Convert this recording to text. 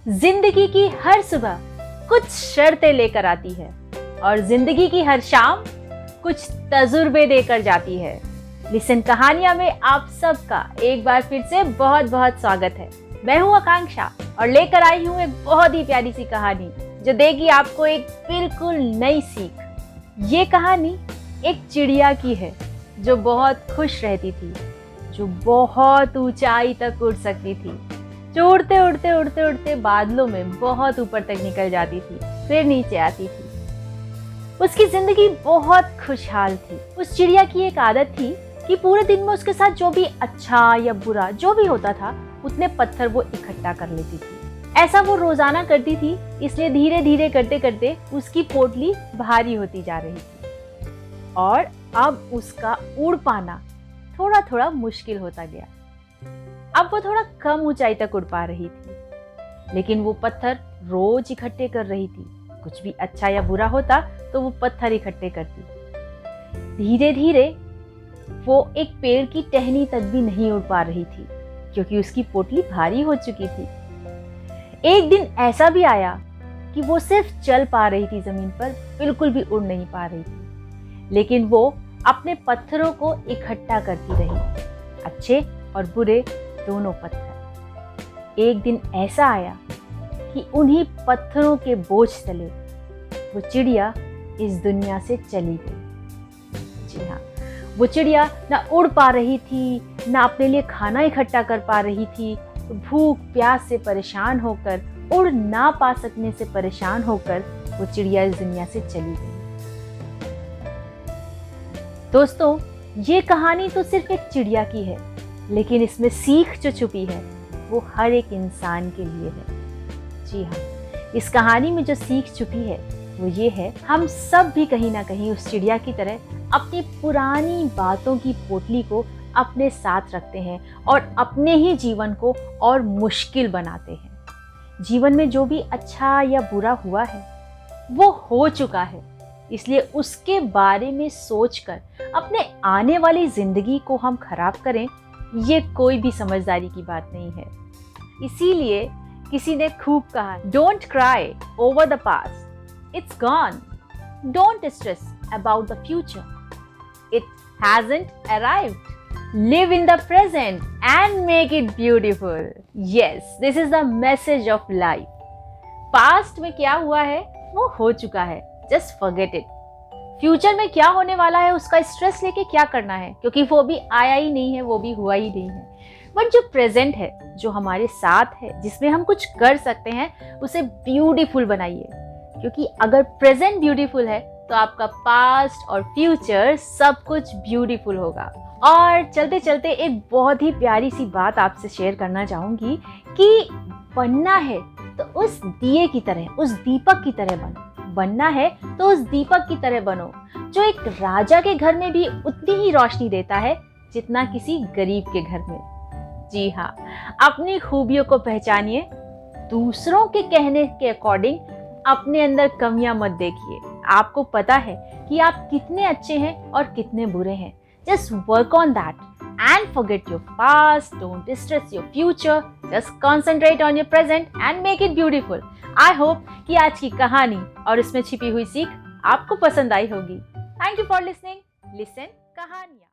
जिंदगी की हर सुबह कुछ शर्तें लेकर आती है और जिंदगी की हर शाम कुछ तजुर्बे देकर जाती है। लिसन कहानियां में आप सबका एक बार फिर से बहुत बहुत स्वागत है। मैं हूं आकांक्षा और लेकर आई हूं एक बहुत ही प्यारी सी कहानी जो देगी आपको एक बिल्कुल नई सीख। ये कहानी एक चिड़िया की है जो बहुत खुश रहती थी, जो बहुत ऊंचाई तक उड़ सकती थी, जो उड़ते उड़ते उड़ते उड़ते बादलों में बहुत ऊपर तक निकल जाती थी, फिर नीचे आती थी। उसकी जिंदगी बहुत खुशहाल थी। उस चिड़िया की एक आदत थी कि पूरे दिन में उसके साथ जो भी अच्छा या बुरा जो भी होता था उतने पत्थर वो इकट्ठा कर लेती थी। ऐसा वो रोजाना करती थी, इसलिए धीरे धीरे करते करते उसकी पोटली भारी होती जा रही थी और अब उसका उड़ पाना थोड़ा थोड़ा मुश्किल होता गया। अब वो थोड़ा कम ऊंचाई तक उड़ पा रही थी, लेकिन वो पत्थर रोज इकट्ठे कर रही थी। कुछ भी अच्छा या बुरा होता तो वो पत्थर इकट्ठे करती। धीरे धीरे वो एक पेड़ की टहनी तक भी नहीं उड़ पा रही थी क्योंकि उसकी पोटली भारी हो चुकी थी। एक दिन ऐसा भी आया कि वो सिर्फ चल पा रही थी जमीन पर, बिल्कुल भी उड़ नहीं पा रही थी, लेकिन वो अपने पत्थरों को इकट्ठा करती रही, अच्छे और बुरे दोनों पत्थर। एक दिन ऐसा आया कि उन्हीं पत्थरों के बोझ तले वो चिड़िया इस दुनिया से चली गई। जी हाँ, वो चिड़िया ना उड़ पा रही थी, ना अपने लिए खाना इकट्ठा कर पा रही थी। भूख प्यास से परेशान होकर, उड़ ना पा सकने से परेशान होकर वो चिड़िया इस दुनिया से चली गई। दोस्तों, ये कहानी तो सिर्फ एक चिड़िया की है, लेकिन इसमें सीख जो छुपी है वो हर एक इंसान के लिए है। जी हाँ, इस कहानी में जो सीख छुपी है वो ये है, हम सब भी कहीं ना कहीं उस चिड़िया की तरह अपनी पुरानी बातों की पोटली को अपने साथ रखते हैं और अपने ही जीवन को और मुश्किल बनाते हैं। जीवन में जो भी अच्छा या बुरा हुआ है वो हो चुका है, इसलिए उसके बारे में सोचकर अपने आने वाली जिंदगी को हम खराब करें, ये कोई भी समझदारी की बात नहीं है। इसीलिए किसी ने खूब कहा, don't cry over the past, it's gone, don't stress about the future, it hasn't arrived, live in the present and make it beautiful. Yes, this is the message of life. Past में क्या हुआ है वो हो चुका है, just forget it. Future में क्या होने वाला है उसका स्ट्रेस लेके क्या करना है, क्योंकि वो भी आया ही नहीं है, वो भी हुआ ही नहीं है। बट जो प्रेजेंट है, जो हमारे साथ है, जिसमें हम कुछ कर सकते हैं, उसे ब्यूटीफुल बनाइए, क्योंकि अगर प्रेजेंट ब्यूटीफुल है तो आपका पास्ट और फ्यूचर सब कुछ ब्यूटीफुल होगा। और चलते चलते एक बहुत ही प्यारी सी बात आपसे शेयर करना चाहूंगी कि बनना है तो उस दिए की तरह, उस दीपक की तरह बनो। बनना है तो उस दीपक की तरह बनो जो एक राजा के घर में भी उतनी ही रोशनी देता है जितना किसी गरीब के घर में। जी हाँ, अपनी खूबियों को पहचानिए, दूसरों के कहने के अकॉर्डिंग अपने अंदर कमियां मत देखिए। आपको पता है कि आप कितने अच्छे हैं और कितने बुरे हैं। Just work on that and forget your past. Don't stress your future. Just concentrate on your present and make it beautiful. I hope कि आज की कहानी और इसमें छिपी हुई सीख आपको पसंद आई होगी। Thank you for listening. Listen कहानियाँ।